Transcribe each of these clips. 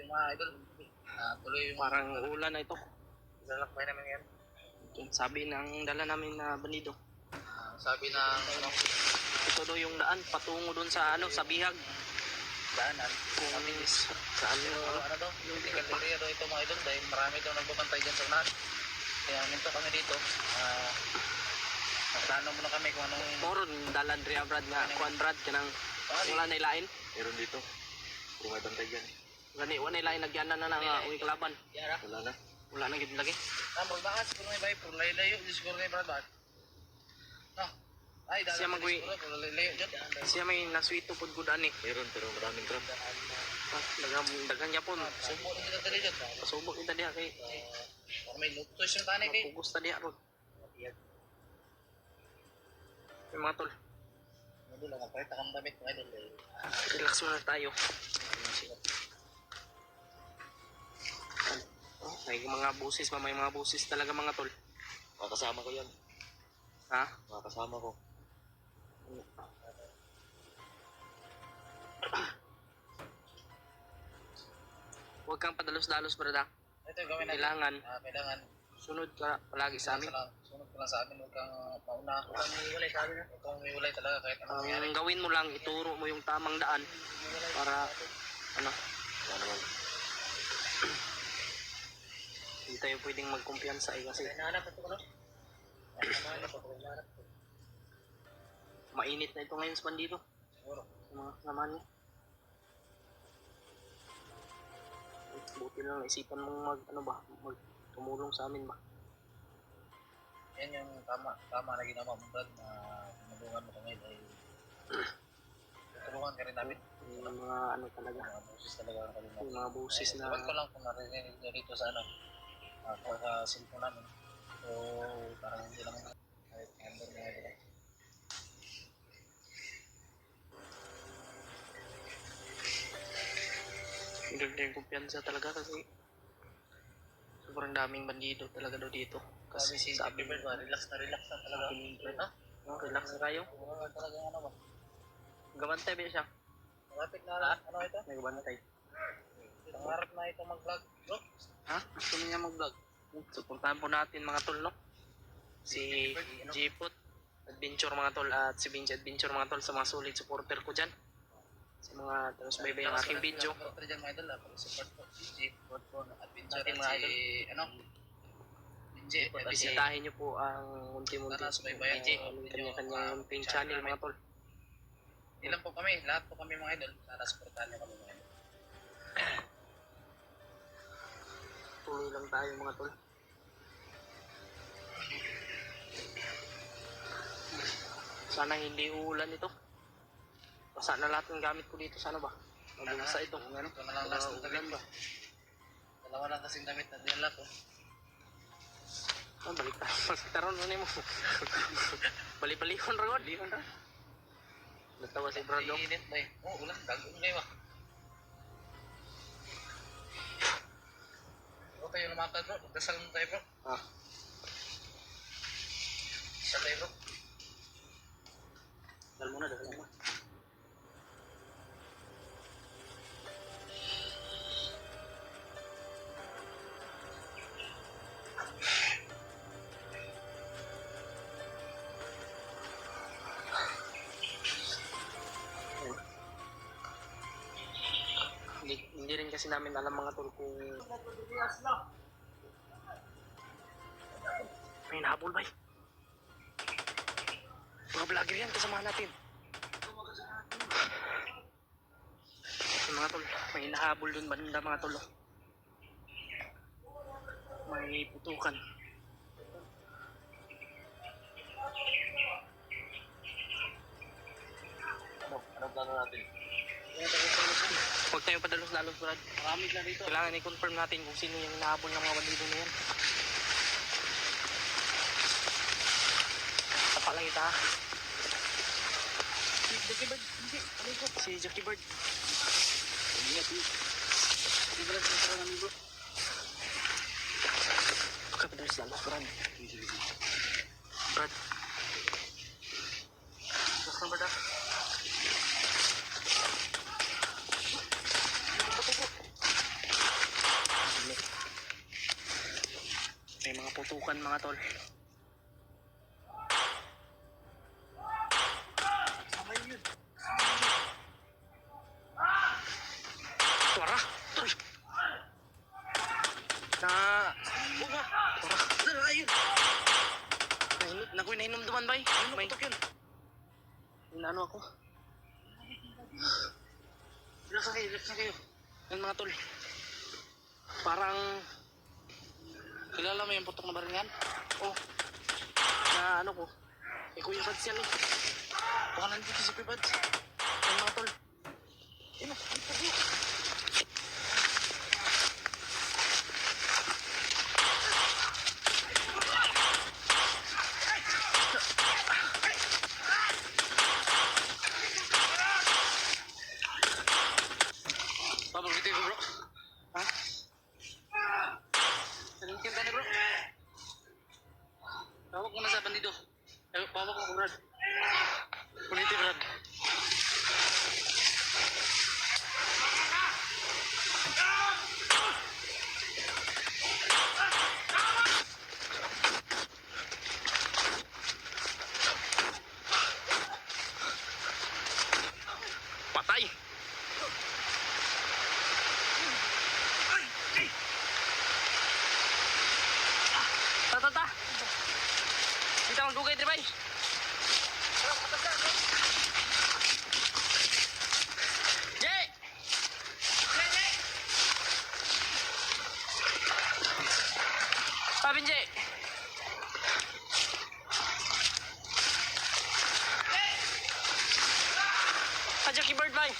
yung mga idol. Tuloy yung Parang ulan na ito. lalakbay namin ngayon. Sabi ng dala namin na bandido. Sabi ng ano, Ito daw yung daan patungo doon sa sa Bihag. daanan. Kung saan Pero ano daw, yung area daw ito mga idol dahil marami daw nagbabantay dyan sa unahan. Kaya minto kami dito. Nagplano muna kami kung anong... Moron dalan Ria Brad nga kuan Brad kanang wala na ilain. Meron dito. Kung may bantay dyan. Gani wala ilain nagyanan na nga uwi kalaban. Wala na. Wala na gid lagi. Magbakas kung may bay puro layo-layo siguro ni Brad. No. Ay, dala. Siya magwi. Layo-layo dyan. Siya may naswito pud gud ani. Meron pero maraming gram. Dagan niya pon. Subo na kita dali dyan. Pasubok kita diha kay May lutos yung tanay kay. pugos ta diha ron. Yung mga tol. Madula nga palit akong damit mga idol. Relax muna tayo. May mga busis may mga busis talaga mga tol. Makasama ko yan. Ha? Makasama ko. Huwag kang padalos-dalos brada. Ito yung gawin natin. Kailangan Kailangan. sunod ka palagi sa amin. Sunod ka lang sa amin. Huwag kang mauna. Huwag kang umiwalay sa amin. Huwag kang umiwalay talaga kahit anong mangyari. Ang gawin mo lang, ituro mo yung tamang daan para ano, hindi tayo pwedeng magkumpiyansa kasi mainit na ito ngayon sa bandido. Siguro. Sa mga naman niya. Buti lang isipan mong mag tumulong sa amin ba. Yan yung tama na ginawa mo Brad na tinulungan mo kami dahil tutulungan ka rin namin. Yung mga talaga. Mga busis talaga ang kalimutan. Yung mga busis na Iwan ko lang kung narinig nyo dito sa sa cellphone namin. So parang hindi lang kahit number nga ito. hindi tayong kumpiyansa talaga kasi sobrang daming bandido talaga daw dito. Kasi si sabi Bird ba, relax na talaga. Relax na tayo. Talagang ano ba? Gabantay ba siya? Malapit na ano ito? Nagbantay. Pangarap na ito mag-vlog, bro. Ha? Gusto niya mag-vlog? Suportahan po natin mga tol, no? Si Jipot Adventure mga tol at si Vinci Adventure mga tol sa mga solid supporter ko dyan. Sa mga talos-baybay ang aking video. Supporter dyan mga idol, support po. Jipot po, Adventure Natin mga idol. ano? Bisitahin nyo po ang munti-munti kanya-kanyang munting channel mga tol. Ilan po kami, lahat po kami mga idol. Sana supportahan nyo kami mga idol. Tuloy lang tayo mga tol. Sana hindi uulan ito. Basa na lahat ng gamit ko dito. Sana ba? Mabasa ito. Ito na lang last ng damit ba? Dalawa lang kasing damit na din lahat oh. Balik taron mo. Bali-balikon ron. Natawa si Brado. Init ba eh. Oo, ulan. Gagawin kayo ba? Huwag kayo lumakad bro. Magdasal mo tayo bro. Isa tayo bro. Dal mo na. Hindi rin kasi namin alam mga tol kung may nahabol ba? Mga vlogger yan, kasama natin. Mga tol, may nahabol dun banda mga tol. May putukan. Anong plano natin? Huwag tayong padalos-dalos, Brad. Marami na dito. Kailangan i-confirm natin kung sino yung hinahabol ng mga bandido na yan. Tapa lang ita. Si Jackie Bird. Hindi. Si Jackie Bird. Hindi ba lang sa namin bro? Huwag ka padalos-dalos, Brad. Brad. Gusto na, Brad. putukan mga tol. Tara, tol. Na, buka. Tara, ayun. Nakoy nainom duman bay. May yun. Inaano ako. Relax na kayo. Yan mga tol. Parang kilala mo yung putok na baringan? Oh. Na ano ko? Eh Kuya Bads yan eh. Baka nandito si Kuya Bads. Yan mga tol. Ayun, ayun. Pabagiti ko bro. Ha? Salintin ka na bro. Tawag mo na sa bandido. Pawag mo Brad. Puniti Brad. Patay. Ta. Kita magdugay diri bay. Jay! Pabin Jay. Jackie Bird bay.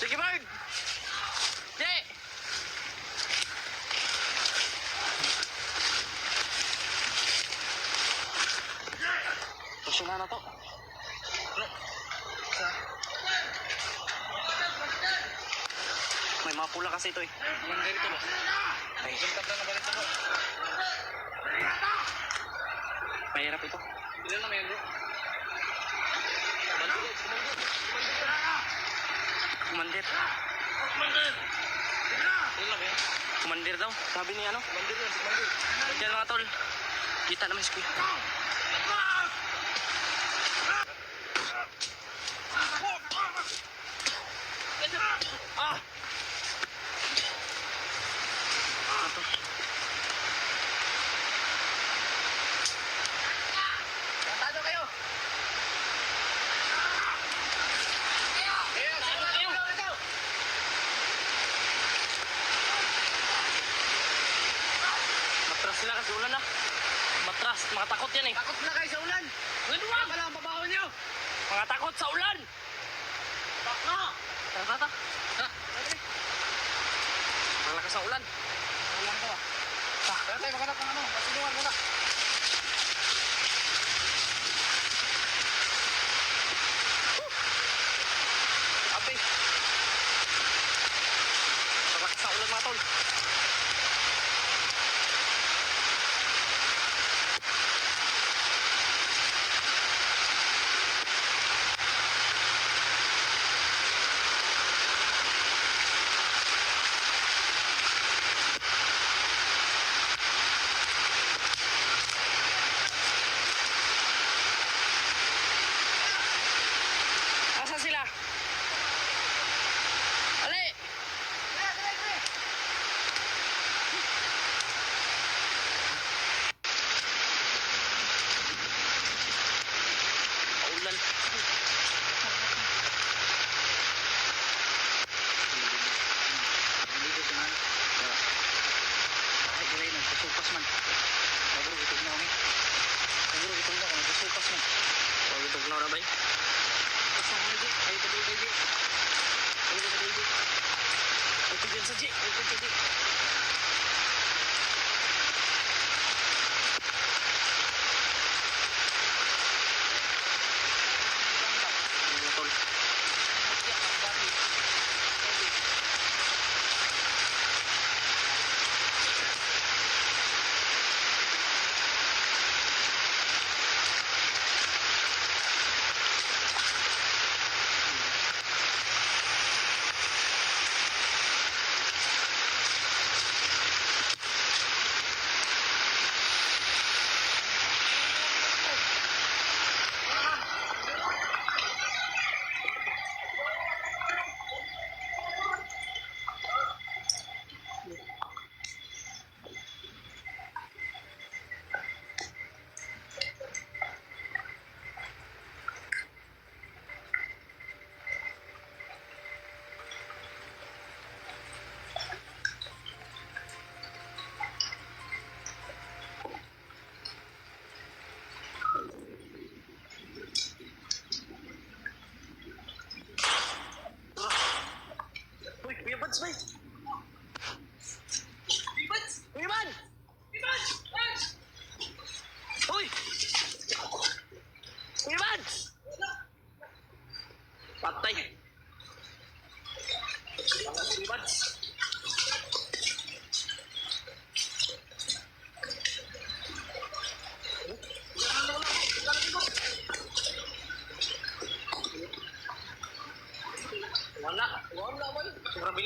Jackie Bird. Jay! Pasyon na to. May mga pula kasi ito eh. Yung ganito ba? Ay. Jumtap na ba ito bro? Mahirap ito. Ilan na may bro? Kumandir. Ilan na ba yan? Kumandir daw. Sabi niya ano? Kumandir yan, kumandir. Diyan mga tol. Kita naman si Kuya. Ah! Ato. Tado kayo. Matras sila kasi ulan na. Matras, mga takot yan eh. Takot na kayo sa ulan. Kaya pala ang babaho niyo. mga takot sa ulan. Baka! Tara. Malakas sa ulan. Ulan to. Kaya tayo maghanap ng ano. Pasilungan muna. Abi. Malakas sa ulan mga tol. Asa sila? Ali! Paulan. Dito sa man. Ay, gilay na. Susupas man. Siguro itog na kami. Siguro itog na kami. Susupas man. Huwag itog na na ba? Basta mo hindi. Ay, tabi, baby. Ay, tabi, baby. Ay, tigyan sa G. Ay, tabi, baby. Mga tol.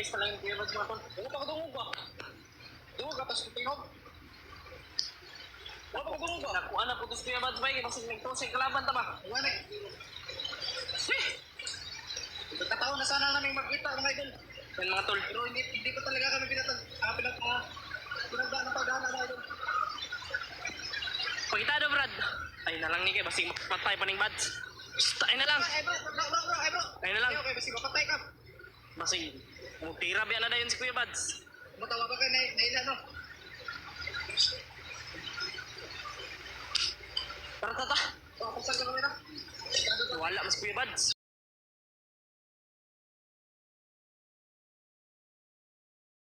Bangis na lang yung Kuya Bads mga tol. Wala pa ko dungog ba? Dungog ka, tapos tingog. Wala pa ko dungog ba? Nakuha na po ito si Kuya Bads ba? Kasi nagtosay kalaban ta ba? Wala na. Pagkataon na sana namin magkita mga idol. Yan mga tol. Pero hindi pa talaga kami pinagdaan ng pagdaan mga idol. Pagkitado Brad. Ay na lang ni kay basig mapatay pa ning Bads. Ay na lang. Ay bro, Ay na lang. Okay, basi mapatay ka. Basig. Tira biya na dayon si Kuya Bads. Matawa ba kayo na ilan no? Tara tata. O, kung saan ka kami na? Wala mas Kuya Bads.